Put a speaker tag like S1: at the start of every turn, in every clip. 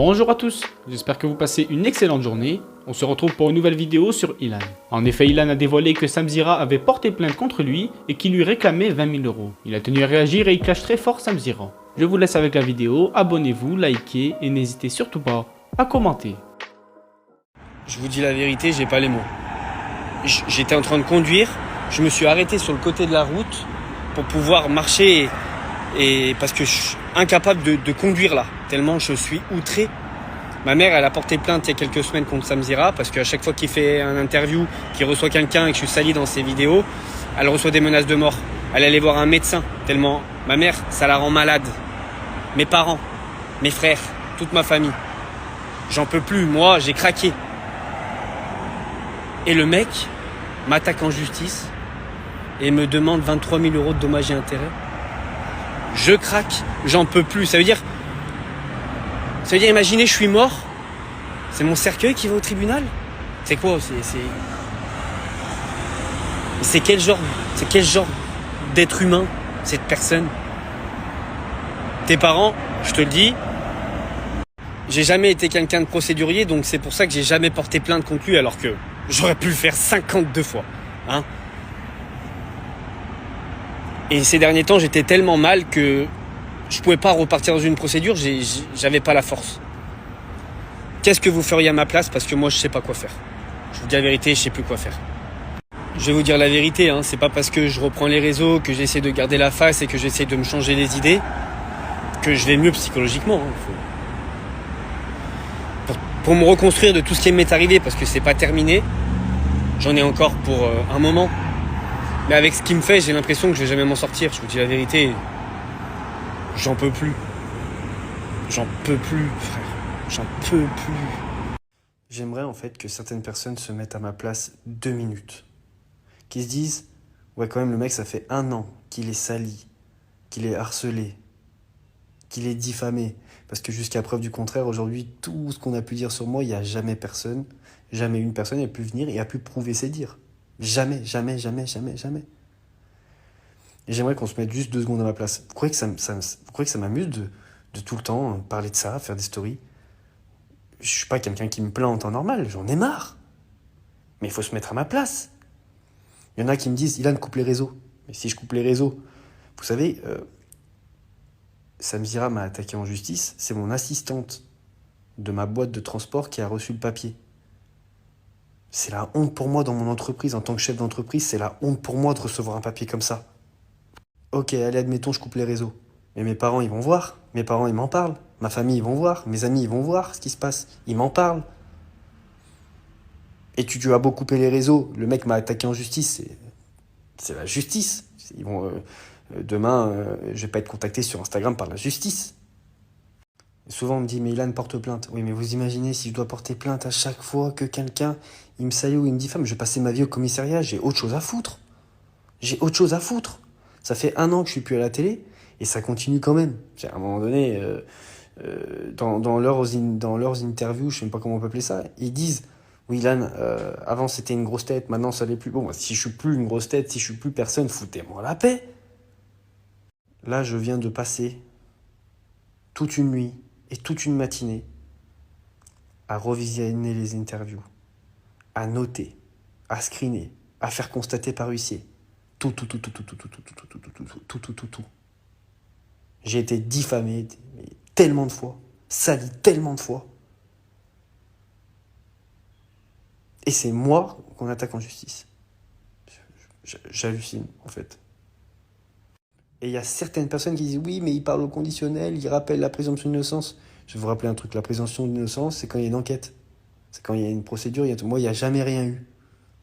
S1: Bonjour à tous, j'espère que vous passez une excellente journée. On se retrouve pour une nouvelle vidéo sur Ilan. En effet, Ilan a dévoilé que Samzira avait porté plainte contre lui et qu'il lui réclamait 20 000 €. Il a tenu à réagir et il clash très fort Samzira. Je vous laisse avec la vidéo, abonnez-vous, likez et n'hésitez surtout pas à commenter.
S2: Je vous dis la vérité, j'ai pas les mots. J'étais en train de conduire, je me suis arrêté sur le côté de la route pour pouvoir marcher et parce que je suis incapable de conduire là, tellement je suis outré. Ma mère, elle a porté plainte il y a quelques semaines contre Samzira parce qu'à chaque fois qu'il fait un interview, qu'il reçoit quelqu'un et que je suis sali dans ses vidéos, elle reçoit des menaces de mort. Elle allait voir un médecin tellement ma mère, ça la rend malade. Mes parents, mes frères, toute ma famille. J'en peux plus, moi, j'ai craqué. Et le mec m'attaque en justice et me demande 23 000 € de dommages et intérêts. Je craque, j'en peux plus. Ça veut dire, imaginez, je suis mort. C'est mon cercueil qui va au tribunal. C'est quoi? C'est quel genre d'être humain, cette personne? Tes parents, je te le dis, j'ai jamais été quelqu'un de procédurier, donc c'est pour ça que j'ai jamais porté plainte contre lui, alors que j'aurais pu le faire 52 fois. Hein. Et ces derniers temps, j'étais tellement mal que je pouvais pas repartir dans une procédure, j'avais pas la force. Qu'est-ce que vous feriez à ma place? Parce que moi, je sais pas quoi faire. Je vous dis la vérité, je sais plus quoi faire. Je vais vous dire la vérité, hein, c'est pas parce que je reprends les réseaux, que j'essaie de garder la face et que j'essaie de me changer les idées, que je vais mieux psychologiquement. Hein. Pour me reconstruire de tout ce qui m'est arrivé, parce que c'est pas terminé, j'en ai encore pour un moment. Mais avec ce qu'il me fait, j'ai l'impression que je vais jamais m'en sortir. Je vous dis la vérité, j'en peux plus. J'en peux plus, frère. J'en peux plus. J'aimerais en fait que certaines personnes se mettent à ma place 2 minutes. Qui se disent, ouais quand même le mec ça fait 1 an qu'il est sali, qu'il est harcelé, qu'il est diffamé. Parce que jusqu'à preuve du contraire, aujourd'hui, tout ce qu'on a pu dire sur moi, il n'y a jamais personne, jamais une personne a pu venir et a pu prouver ses dires. Jamais, jamais, jamais, jamais, jamais. Et j'aimerais qu'on se mette juste 2 secondes à ma place. Vous croyez que ça m'amuse de tout le temps parler de ça, faire des stories? Je suis pas quelqu'un qui me plaint en temps normal, j'en ai marre. Mais il faut se mettre à ma place. Il y en a qui me disent, Ilan, coupe les réseaux. Mais si je coupe les réseaux, vous savez... Samzira m'a attaqué en justice, c'est mon assistante de ma boîte de transport qui a reçu le papier. C'est la honte pour moi dans mon entreprise, en tant que chef d'entreprise, c'est la honte pour moi de recevoir un papier comme ça. Ok, allez, admettons, je coupe les réseaux. Mais mes parents, ils vont voir, mes parents, ils m'en parlent, ma famille, ils vont voir, mes amis, ils vont voir ce qui se passe, ils m'en parlent. Et tu as beau couper les réseaux, le mec m'a attaqué en justice, c'est la justice. Ils vont... demain, je vais pas être contacté sur Instagram par la justice. Et souvent, on me dit, mais Ilan, porte plainte. Oui, mais vous imaginez, si je dois porter plainte à chaque fois que quelqu'un, il me salit ou il me diffame, je vais passer ma vie au commissariat, j'ai autre chose à foutre. J'ai autre chose à foutre. Ça fait 1 an que je suis plus à la télé, et ça continue quand même. À un moment donné, dans leurs interviews, je sais même pas comment on peut appeler ça, ils disent, oui, Ilan, avant c'était une grosse tête, maintenant ça l'est plus. Bon, si je suis plus une grosse tête, si je suis plus personne, foutez-moi la paix. Là, je viens de passer toute une nuit et toute une matinée à revisionner les interviews, à noter, à screener, à faire constater par huissier. Tout. J'ai été diffamé tellement de fois, sali tellement de fois. Et c'est moi qu'on attaque en justice. J'hallucine, en fait. Et il y a certaines personnes qui disent « Oui, mais il parle au conditionnel, il rappelle la présomption d'innocence. » Je vais vous rappeler un truc, la présomption d'innocence, c'est quand il y a une enquête. C'est quand il y a une procédure, moi, il n'y a jamais rien eu,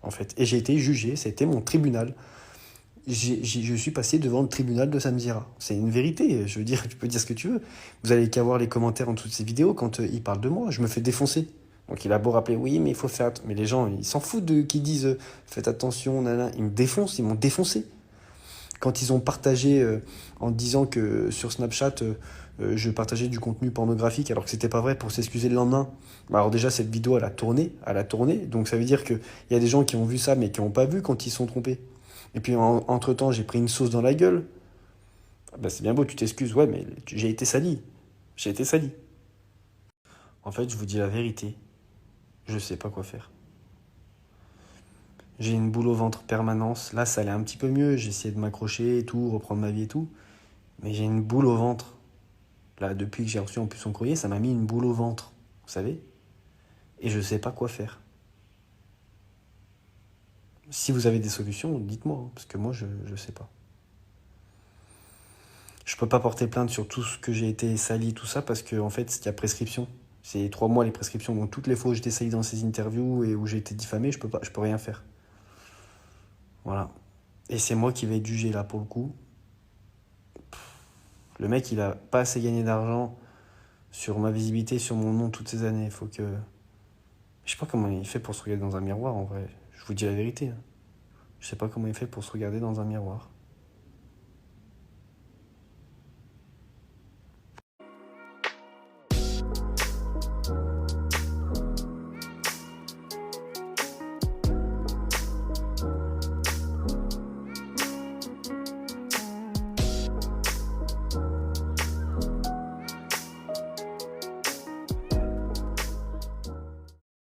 S2: en fait. Et j'ai été jugé, c'était mon tribunal. Je suis passé devant le tribunal de Samzira. C'est une vérité, je veux dire, tu peux dire ce que tu veux. Vous allez qu'à voir les commentaires en toutes ces vidéos, quand il parle de moi, je me fais défoncer. Donc il a beau rappeler « Oui, mais il faut faire... » Mais les gens, ils s'en foutent qu'ils disent « Faites attention, nana. » Ils me défoncent, ils m'ont défoncé. Quand ils ont partagé en disant que sur Snapchat, je partageais du contenu pornographique alors que c'était pas vrai pour s'excuser le lendemain. Alors déjà, cette vidéo, elle a tourné. Donc ça veut dire qu'il y a des gens qui ont vu ça mais qui n'ont pas vu quand ils se sont trompés. Et puis entre-temps, j'ai pris une sauce dans la gueule. Ben, c'est bien beau, tu t'excuses. Ouais, mais j'ai été sali.
S3: En fait, je vous dis la vérité. Je sais pas quoi faire. J'ai une boule au ventre permanence. Là, ça allait un petit peu mieux. J'ai essayé de m'accrocher et tout, reprendre ma vie et tout. Mais j'ai une boule au ventre. Là, depuis que j'ai reçu en plus son courrier, ça m'a mis une boule au ventre. Vous savez? Et je sais pas quoi faire. Si vous avez des solutions, dites-moi. Parce que moi, je sais pas. Je peux pas porter plainte sur tout ce que j'ai été sali, tout ça, parce que en fait, il y a prescription. C'est 3 mois les prescriptions. Donc toutes les fois où j'étais sali dans ces interviews et où j'ai été diffamé, je peux rien faire. Voilà. Et c'est moi qui vais être jugé là pour le coup. Le mec, il a pas assez gagné d'argent sur ma visibilité, sur mon nom toutes ces années. Il faut que... Je sais pas comment il fait pour se regarder dans un miroir en vrai. Je vous dis la vérité. Je sais pas comment il fait pour se regarder dans un miroir.